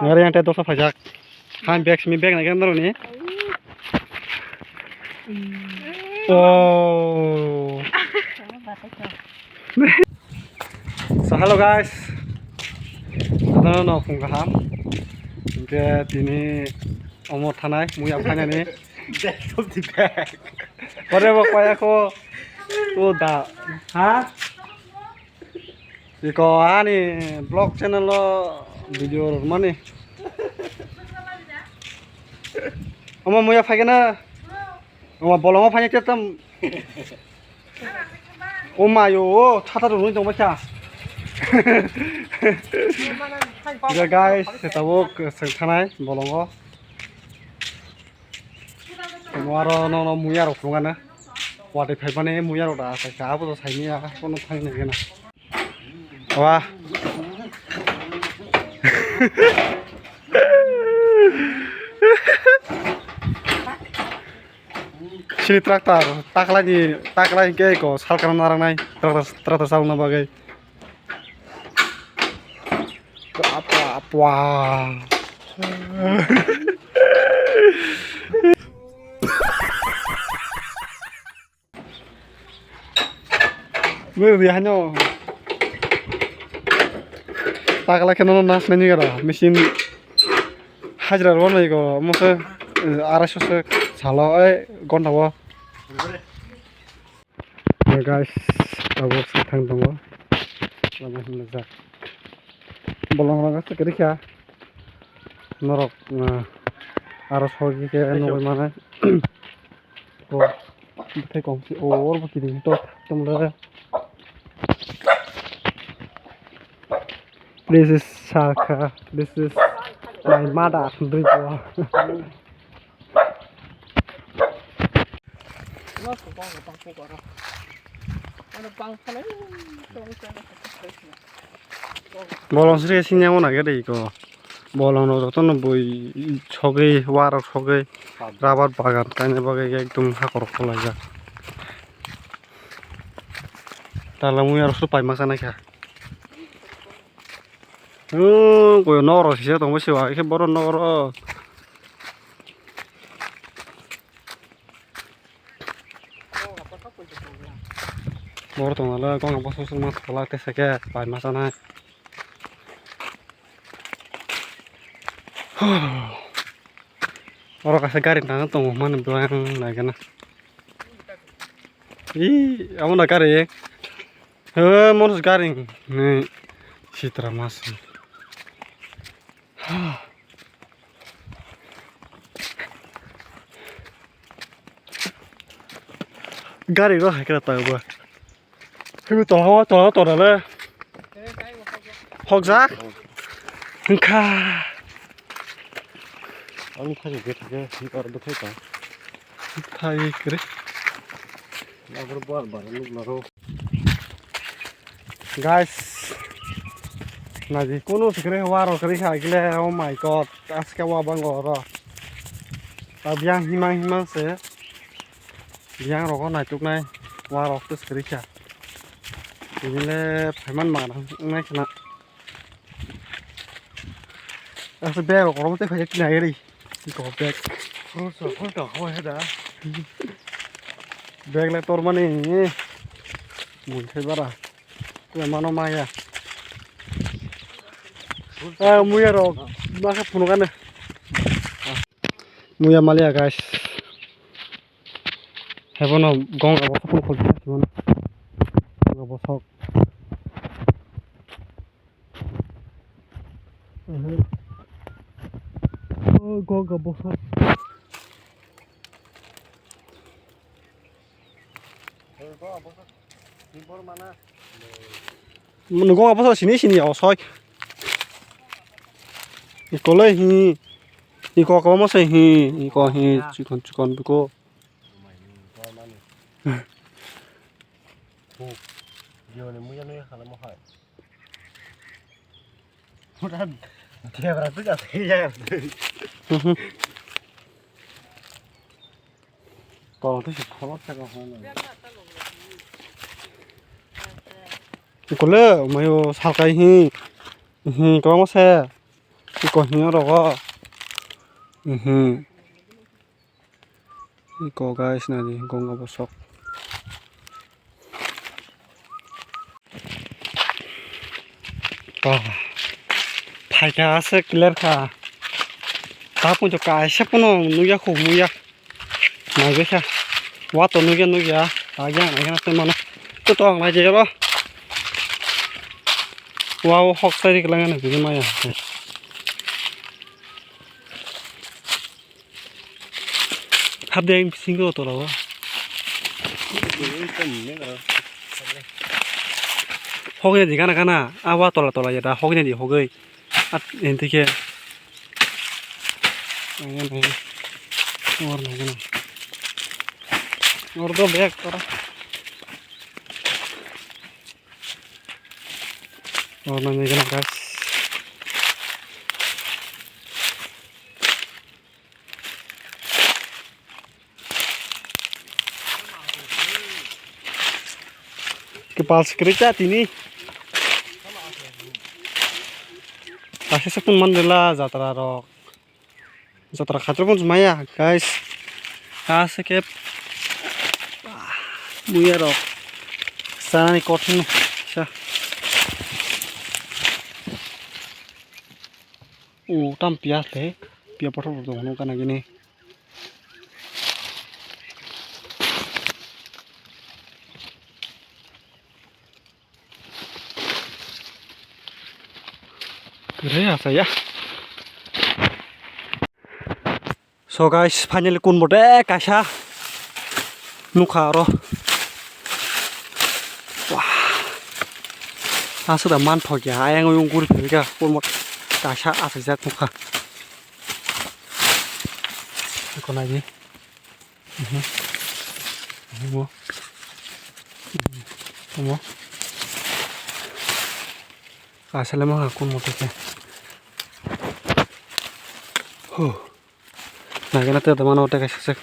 Ngari yang teto safajak. Han bag simi bag nagen daro ni. Oh. So hello guys. Adana no phung kaham. Ke tini omor thanai muya phanani. Bag of the bag. Ore bo kaya ko to da. Ha? Iko ani blog channel lo video mani. Oma muya phagena. Oma bolongo phanya ketam. Oma yo chata ru dong bacha. Ya guys, setawo sengthanai bolongo. Muaro no muya ro krungana. Wate phaibane muya ro da sa abo to saimia kono thang ne gena. Wah. Sini traktor, tak lagi ke ko salkan narang nai, traktor salna bagai. Apa? Dia hanya tak lagi nono nas nani gara, mesin hajar warna iko, masa aras se salah gondawa. Ya guys, tabuk setang tunggu, lama lezat. Bolong langa sekali ya, norok aras hoki ke noy mana, oh, betul kongsi, oh, begini itu temulah. This is Shaka. This is my mother. Bolong sih sinyang mana gede iko. Bolong no tuh boy choge warak choge rabat bagan kayaknya bagai ekdom hakorok aja. Talamu harus lupa maksana kya. Koyo noro sih tong wis wae iki boro noro. Boro tong ala kong apa susul mas kala tes ke pai masana. Oro kasih garin nang tong mana bilang lagi na. Ih, kamu nak garing? Mau garing. Nih, citra masih. Gari roh kira tahu gua. Itu toh dah. Hokzak. Engkau. Aku tadi kita orang betul tak. Tadi kira. Nak berbuat baru lalu. Guys. Naji kono sekre waro kri khagile oh my god aske wa bangoro abyang himang se biang roko nai tuk nai waro tus kri kha ile pheman ma nai khna as be ro ro te khajak nai ri ko bag so ko to ho heda bag le tor mani mun thai bara tu mano maya muya ro maka punukan muya malia guys hebono gong abo pun khol gimana abo sok gong abo sok gong abo sok sini ya sok iko le hi iko ko mo se hi iko hi chikon biko yo ne muya no khala mo hai udan dia berarti ka ya ko to se kholo ta ko hono iko le mayo salkai hi ko mo se 이거 히어로가 이거 guys này thì con ngọc bột sọc thay cái sẽ clear cả ta cũng cho cái sẽ cũng nó nuôi khổ nuôi này cái kia quá to nuôi à cái này cái nó tôi to lại gì đó wow học sai cái này cái gì mà hấp đen single to đâu hogi di kana kana awa tola ya da hogi di hogi at entike ayan or na gana or do back kara or na gana guys kepal sekretat ini pasti sepun mandela jatra rok jatra khater pun maya guys ase ke muya rok sana ni kotin sa tam pias le pia potro dong kana gini keren saya so guys finally kun bode kasha nukha ro wah asuda man thogya ayang yung gur philga kun bot kasha asajat nukha kon lagi mo kasha lemah kun mote nah kena tuh teman udah kasih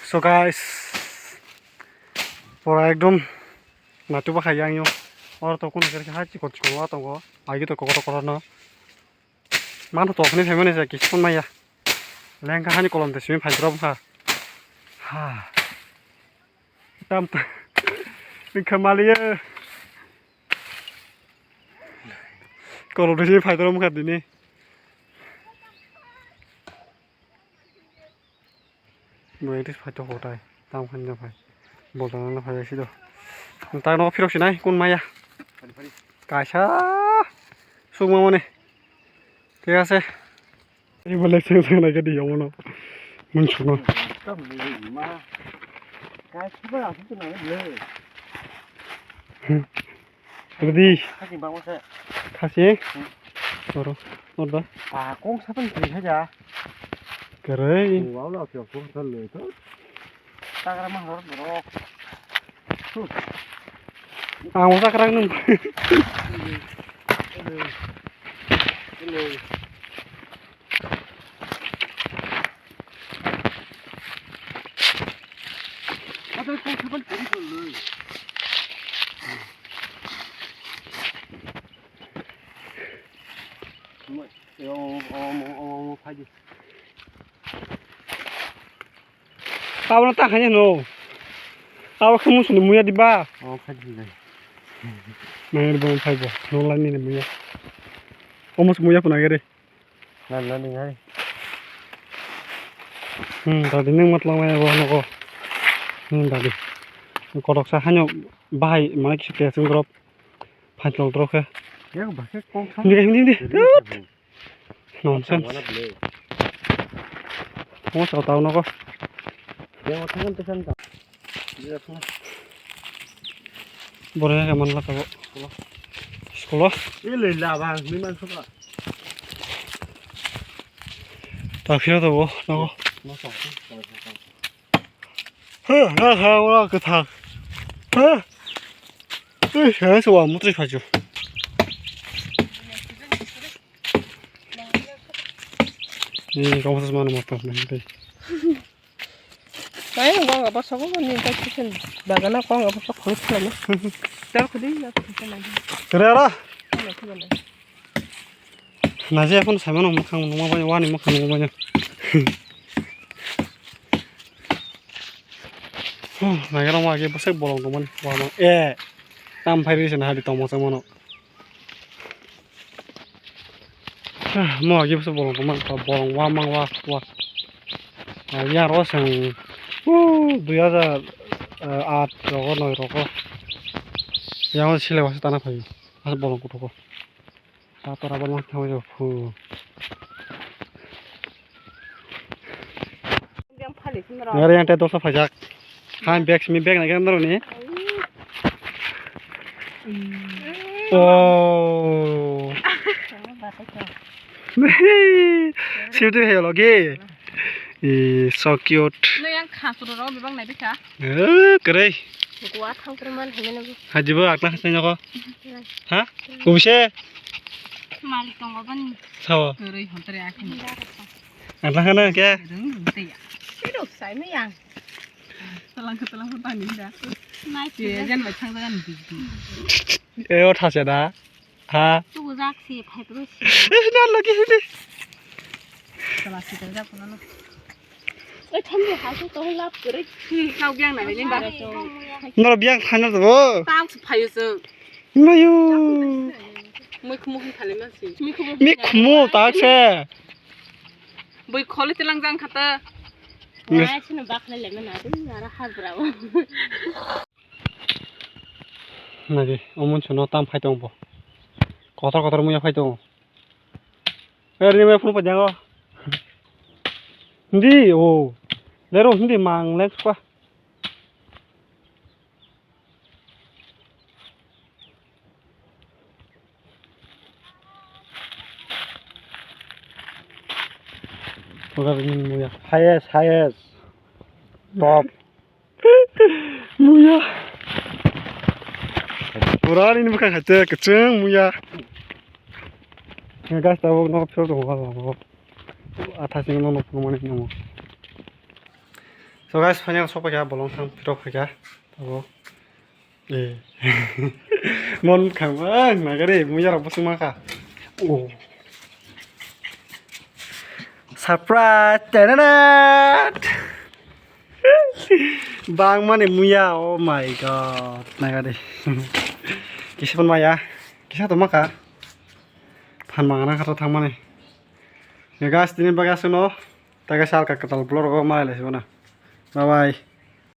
so guys pora ekdom natu ba khayang yo or to kun ker ha chi ko wa to go agi to ko no man to khni family ja kisun maya lengka hani kolom de simi phajrom ha tam khamaliye kolom de simi phajrom kha dini người đi phải cho hồ này tao không cho phải bộ tao nó phải xí đâu tao nó phi đâu xí này con mày à cài xa xuống mà này thế à đi vào lấy xe này cái điều mà nó mình xuống nó cái thứ ba là cái này rồi đi khá xí rồi đó à con sắp ăn gì hết à keren. Wow lah siapa pun terlalu itu. Tak ramah orang berok. Masa kerang nung. Ada kau siapa jadi terlalu. Yo, pagi. Kau nak tak hanya no. Kau kamu sudah muya di bawah. Oh, pagi ni. Mana di bawah pagi. No lagi ni muya. Kamu muya pun agak deh. Nan ni hari. Tadi ni mat lama ya bawah noko. Tadi. Kau rasa hanya bahai mana kisah tiada grup. Panjang terus ke. Ya, bahasa kau. Ni. Nonsense. Kamu tahu noko. Yang tangan pesan tak? Dia pun. Boleh ke mana tahu? Sekolah. Ini lah bang, ini mana sekolah? Tak kira tahu, tahu. Masuk. Hah, hah, orang ketang. Hah. Saya suka mutri kaju. Ini kamu semana mata nanti. Saya nggak apa sih kok nih tapi kan bagan aku nggak apa kulit lagi. Tapi kudu ya kudu lagi. Kira Mana kudu lagi. Nazi pun sama nama makan nama banyak wani makan nama banyak. Naga nama lagi pasal bolong teman. Wah, tam hari sana hari tamu sama no. Mau lagi pasal bolong teman, bolong wamang wah. Ya roseng. 2008 roko noi roko. Yang sile was tanah kayu. Pas bolong kutu. Tato raban mak tahu jo. Yang paling semua. Ngari yang teto sa fajak. Han bag mi bag naga ndaro ni. Oh. Siutu he logi. So cute. Nah yang khas tu orang bebang naik bisa. Keren. Gua tahu keruman hanya nabi. Haji bu akna khasnya kok. Hah? Kubse. Malik tonggo ban. Sawa. Keren honteri akhirnya. Akna kana ke? Itu saya ni yang. Telang tani dah. Nice. Jangan macam jangan biji. Oh thasya da. Ha. Tu gua sih, hai terus. Nah lagi ini. Salah sih terjadi apa nana? Thằng hasil tahu lap kering. Kau biang nak ni baru tu. Nara biang khana tu. Tang supaya se. Mayu. Mui kemu kali masih. Mi kemu tak se. Bui kali telang jang kata. Wah, sini bak lele mana tu? Nara habrau. Nadi, omun cuno tam phai tong bo. Kotor muya phai tong. Ni me phun pa jango. Hindi, oh. Lero hindi mang lek pa. Moga ini muya. Highest. Top. Muya. Orang ini bukan kacang, kacang muya. Nggak tahu nak perlu apa. Atas ini nono pengumuman ini. So guys, banyak sopa ya bolong sang pirok ya. Tahu. Mon kamang, nagari muya apa semua kah? Oh. Surprise! Tadadad! Bang mana muya? Oh my god, nagari. Kisah pun maya, kisah tu maka. Pan mangana kata thang mana? Ya guys, ini bagai suno. Taga sal ka ketal blur ko maile sona. Bye bye.